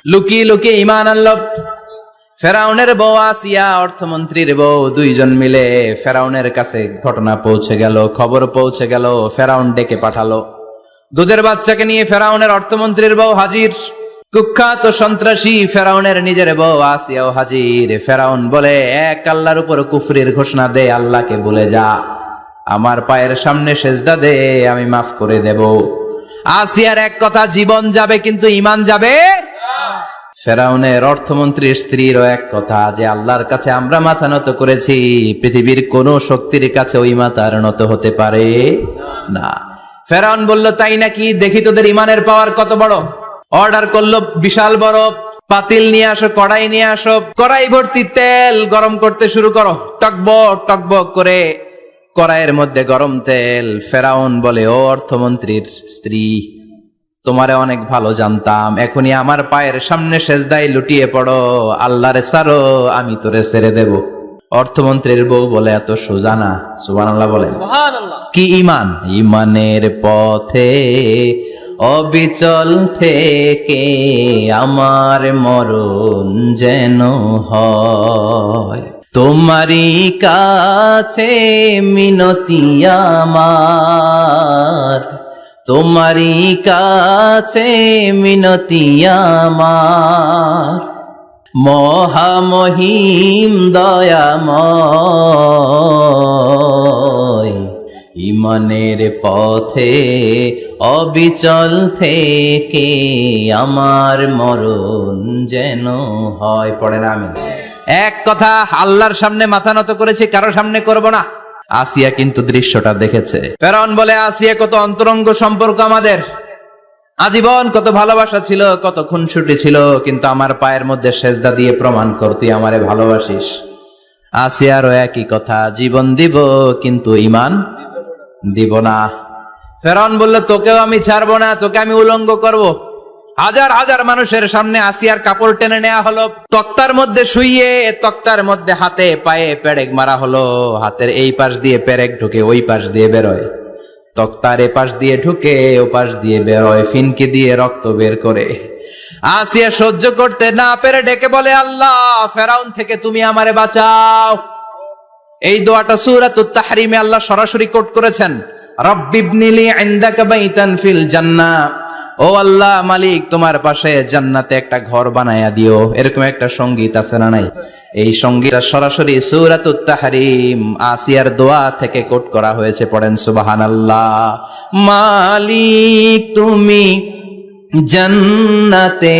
লুকিয়ে লুকিয়ে ঈমান আনলো। ফেরাউনের বউ আসিয়া, অর্থমন্ত্রীর বউ, দুইজন মিলে ফেরাউনের কাছে ঘটনা পৌঁছে গেল, খবর পৌঁছে গেল। ফেরাউন ডেকে পাঠালো। দুধের বাচ্চাকে নিয়ে ফেরাউনের অর্থমন্ত্রীর বউ হাজির। কুখ্যাত সন্ত্রাসী ফেরাউনের নিজের বউ আসিয়াও হাজির। ফেরাউন বলে, এক আল্লাহর উপর কুফরির ঘোষণা দে, আল্লাহকে বলে যা, আমার পায়ের সামনে সেজদা দে, আমি মাফ করে দেব। আসিয়ার এক কথা, জীবন যাবে কিন্তু ঈমান যাবে। ফেরাউনের অর্থমন্ত্রীর স্ত্রীরও এক কথা, যে আল্লাহর কাছে আমরা মাথা নত করেছি, পৃথিবীর কোন শক্তির কাছে ওই মাথার নত হতে পারে না। ফেরাউন বলল, তাই নাকি? দেখি তোদের ঈমানের পাওয়ার কত বড়। অর্ডার করলো, বিশাল বড় পাতিল নিয়ে আসো, কড়াই নিয়ে আসো, কড়াই ভর্তি তেল গরম করতে শুরু করো। টকবক টকবক করে কড়াইয়ের মধ্যে গরম তেল। ফেরাউন বলে, ও অর্থমন্ত্রীর স্ত্রী, তোমারে অনেক ভালো জানতাম, এখনই আমার পায়ের সামনে সেজদায় লুটিয়ে পড়ো, আল্লাহরে ছাড়ো, আমি তোরে ছেড়ে দেব। অর্থমন্ত্রীর বউ বলে, এত সোজা না। সুবহানাল্লাহ বলে। কি ঈমান? ঈমানের পথে অবিচল থেকে আমার মরণ যেন হয়, তোমারই কাছে মিনতি আমার, তোমারই কাছে মিনতি আমার, মহামহিম দয়াময়, ঈমানের পথে অবিচল থেকে আমার মরণ যেন হয়। পড়েন আমিন। এক কথা, আল্লাহর সামনে মাথা নত করেছি, কারো সামনে করব না। আসিয়া কিন্তু দৃশ্যটা দেখেছে। ফেরাউন বলে, আসিয়া, কত অন্তরঙ্গ সম্পর্ক আমাদের, আজীবন কত ভালোবাসা ছিল, কত খুনসুটি ছিল, কিন্তু আমার পায়ের মধ্যে সেজদা দিয়ে প্রমাণ কর তুই আমারে ভালোবাসিস। আসিয়ারও একই কথা, জীবন দিব কিন্তু ঈমান দিব না। ফেরাউন বলল, তোকেও আমি ছাড়বো না, তোকে আমি উলঙ্গ করব। হাজার হাজার মানুষের সামনে আসিয়ার কাপড় টেনে নেওয়া হলো, তক্তার মধ্যে শুইয়ে তক্তার মধ্যে হাতে পায়ে পেরেক মারা হলো। হাতের এই পাশ দিয়ে পেরেক ঢুকে ওই পাশ দিয়ে বেরোয়, তক্তার এ পাশ দিয়ে ঢুকে ও পাশ দিয়ে বেরোয়, ফিনকে দিয়ে রক্ত বের করে। আসিয়া সহ্য করতে না পেরে ডেকে বলে, আল্লাহ, ফেরাউন থেকে তুমি আমারে বাঁচাও। এই দোয়াটা সূরাতুত তাহরিমে আল্লাহ সরাসরি কোট করেছেন, রব্বিবনিলি ইনদাকা বাইতান ফিল জান্নাহ, ও আল্লাহ মালিক, তোমার পাশে জান্নাতে একটা ঘর বানায়া দিও। এরকম একটা সংগীত আছে না নাই? এই সংগীতটা সরাসরি সূরাতুত তাহরিম আসিয়ার দোয়া থেকে কোট করা হয়েছে। পড়েন সুবহানাল্লাহ। মালিক তুমি জান্নাতে,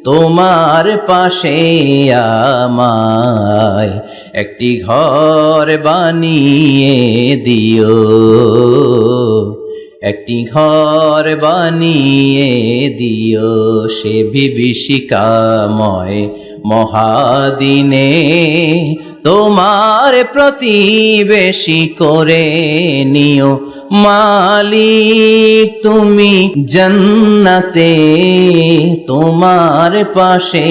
তোমার পাশে আমায় একটি ঘর বানিয়ে দিও, একটি ঘর বানিয়ে দিও, সে বিভীষিকাময় মহাদিনে তোমার প্রতিবেশী করে নিও। মালিক তুমি জান্নাতে, তোমার পাশে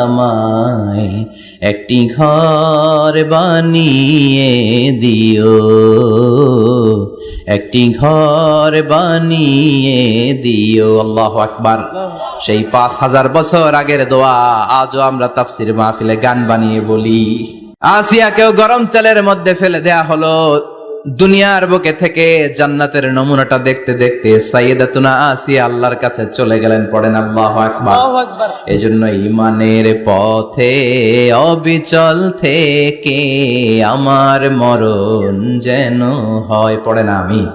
আমায় একটি ঘর বানিয়ে দিও, একটি ঘর বানিয়ে দিও। আল্লাহু আকবার। সেই 5000 বছর আগের দোয়া আজও আমরা তাফসীর মাহফিলে গান বানিয়ে বলি। আসিয়াকেও গরম তেলের মধ্যে ফেলে দেয়া হলো। দুনিয়ার বুকে থেকে জান্নাতের নমুনাটা দেখতে দেখতে সাইয়েদাতুনা আসিয়া আল্লাহর কাছে চলে গেলেন। পড়েন আল্লাহু আকবার। এজন্য ঈমানের পথে অবিচল থেকে আমার মরণ যেন হয়। পড়েন আমিন।